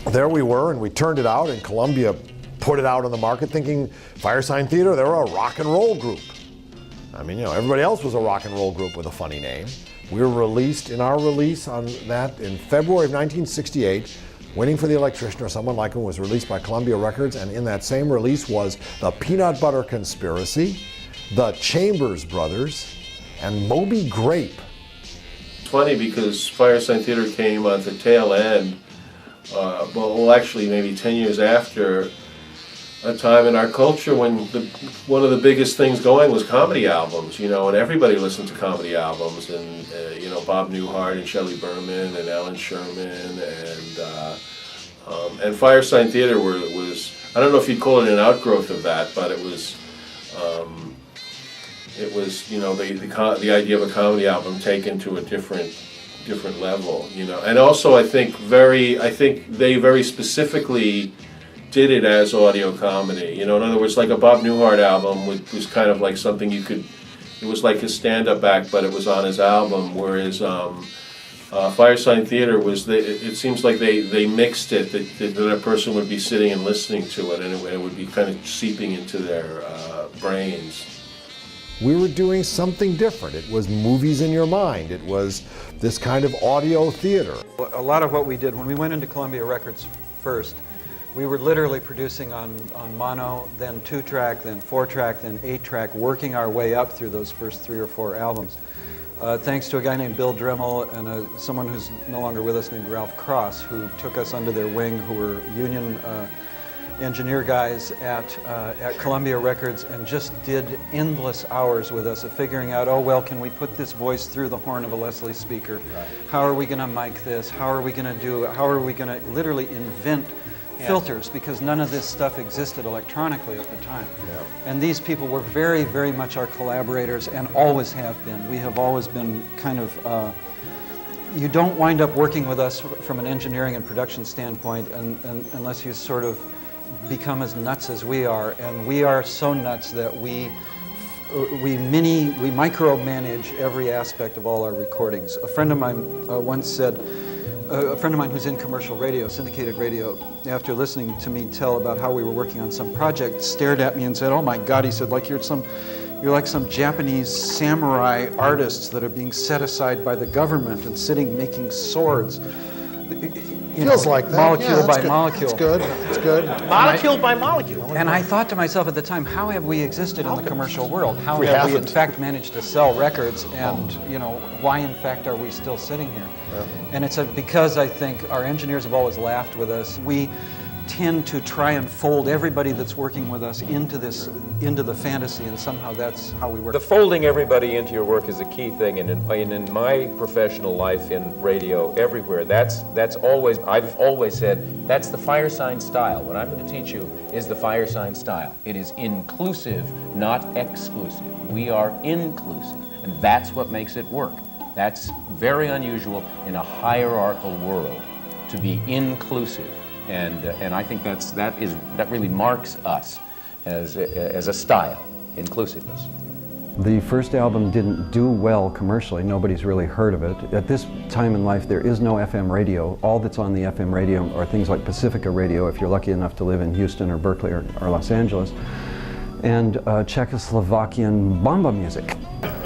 there we were, and we turned it out, and Columbia put it out on the market thinking Firesign Theatre, they were a rock and roll group. I mean, you know, everybody else was a rock and roll group with a funny name. We were released in our release on that in February of 1968. Waiting for the Electrician or Someone Like Him was released by Columbia Records, and in that same release was The Peanut Butter Conspiracy, The Chambers Brothers, and Moby Grape. It's funny because Firesign Theatre came on the tail end, well actually maybe 10 years after a time in our culture when one of the biggest things going was comedy albums, you know, and everybody listened to comedy albums, and you know, Bob Newhart and Shelley Berman and Alan Sherman and Firesign Theatre was, I don't know if you'd call it an outgrowth of that, but it was you know, the idea of a comedy album taken to a different level, you know, and also I think they very specifically did it as audio comedy, you know. In other words, like a Bob Newhart album was kind of like something you could, it was like his stand-up act, but it was on his album, whereas Firesign Theatre was, it seems like they mixed it, that a person would be sitting and listening to it, and it would be kind of seeping into their brains. We were doing something different. It was movies in your mind. It was this kind of audio theater. A lot of what we did, when we went into Columbia Records first, we were literally producing on mono, then 2-track, then 4-track, then 8-track, working our way up through those first 3 or 4 albums. Thanks to a guy named Bill Dremel and someone who's no longer with us named Ralph Cross, who took us under their wing, who were union engineer guys at Columbia Records, and just did endless hours with us of figuring out, oh well, can we put this voice through the horn of a Leslie speaker? Right. How are we going to mic this? How are we going to do it? How are we going to literally invent filters, because none of this stuff existed electronically at the time. Yeah. And these people were very, very much our collaborators and always have been. We have always been kind of, you don't wind up working with us from an engineering and production standpoint unless you sort of become as nuts as we are. And we are so nuts that we micromanage every aspect of all our recordings. A friend of mine once said, a friend of mine who's in commercial radio, syndicated radio, after listening to me tell about how we were working on some project, stared at me and said, oh my God, he said, like you're like some Japanese samurai artists that are being set aside by the government and sitting making swords. Feels like that. Molecule by molecule. It's good. It's good. Molecule by molecule. And I thought to myself at the time, how have we existed in the commercial world? How have we in fact managed to sell records? And you know, why in fact are we still sitting here? Yeah. And it's because I think our engineers have always laughed with us. We tend to try and fold everybody that's working with us into the fantasy, and somehow that's how we work. The folding everybody into your work is a key thing, and in my professional life in radio everywhere, that's always, I've always said, that's the Firesign style. What I'm going to teach you is the Firesign style. It is inclusive, not exclusive. We are inclusive, and that's what makes it work. That's very unusual in a hierarchical world, to be inclusive. And I think that really marks us as a style, inclusiveness. The first album didn't do well commercially. Nobody's really heard of it. At this time in life, there is no FM radio. All that's on the FM radio are things like Pacifica Radio, if you're lucky enough to live in Houston or Berkeley or Los Angeles, and Czechoslovakian bomba music.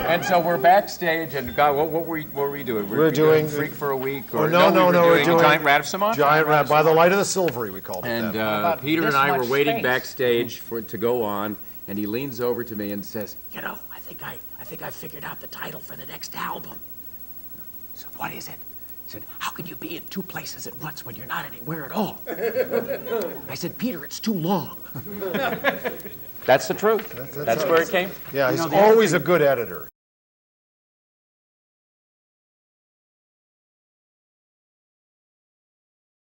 And so we're backstage, and God, what were we doing? We're doing Freak for a Week, or no, we're doing Giant Rat of Sumatra. Giant Rat by the Light of the Silvery, we called it. And Peter and I were waiting backstage to go on, and he leans over to me and says, "You know, I think I figured out the title for the next album." I said, "What is it?" He said, "How can you be in 2 places at once when you're not anywhere at all?" I said, "Peter, it's too long." That's the truth. That's where it came. Yeah, he's always a good editor.